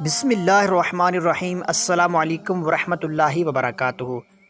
بسم اللہ الرحمن الرحیم۔ السلام علیکم ورحمۃ اللہ وبرکاتہ۔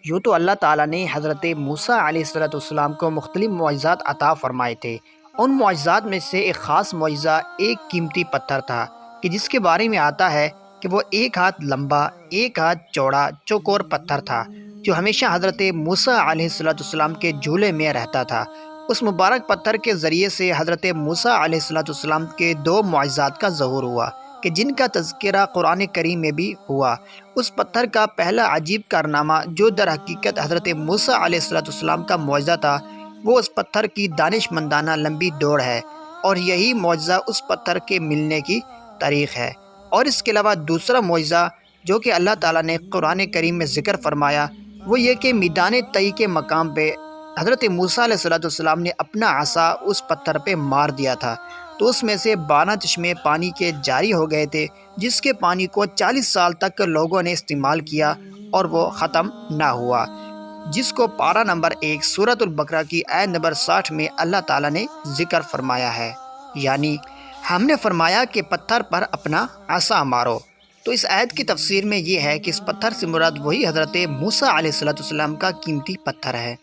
یوں تو اللہ تعالیٰ نے حضرت موسیٰ علیہ السلام کو مختلف معجزات عطا فرمائے تھے۔ ان معجزات میں سے ایک خاص معجزہ ایک قیمتی پتھر تھا کہ جس کے بارے میں آتا ہے کہ وہ 1 ہاتھ لمبا 1 ہاتھ چوڑا چوکور پتھر تھا جو ہمیشہ حضرت موسیٰ علیہ السلام کے جھولے میں رہتا تھا۔ اس مبارک پتھر کے ذریعے سے حضرت موسیٰ علیہ السلام کے 2 معجزات کا ظہور ہوا کہ جن کا تذکرہ قرآن کریم میں بھی ہوا۔ اس پتھر کا پہلا عجیب کارنامہ جو در حقیقت حضرت موسیٰ علیہ السلام کا معجزہ تھا، وہ اس پتھر کی دانش مندانہ لمبی دوڑ ہے، اور یہی معجزہ اس پتھر کے ملنے کی تاریخ ہے۔ اور اس کے علاوہ دوسرا معجزہ جو کہ اللہ تعالیٰ نے قرآن کریم میں ذکر فرمایا، وہ یہ کہ میدان طی کے مقام پہ حضرت موسیٰ علیہ السلام نے اپنا عصا اس پتھر پہ مار دیا تھا، تو اس میں سے 12 چشمے پانی کے جاری ہو گئے تھے، جس کے پانی کو 40 سال تک لوگوں نے استعمال کیا اور وہ ختم نہ ہوا، جس کو پارہ نمبر 1 سورۃ البقرہ کی آیت نمبر 60 میں اللہ تعالیٰ نے ذکر فرمایا ہے، یعنی ہم نے فرمایا کہ پتھر پر اپنا عصا مارو۔ تو اس آیت کی تفسیر میں یہ ہے کہ اس پتھر سے مراد وہی حضرت موسیٰ علیہ السلام کا قیمتی پتھر ہے۔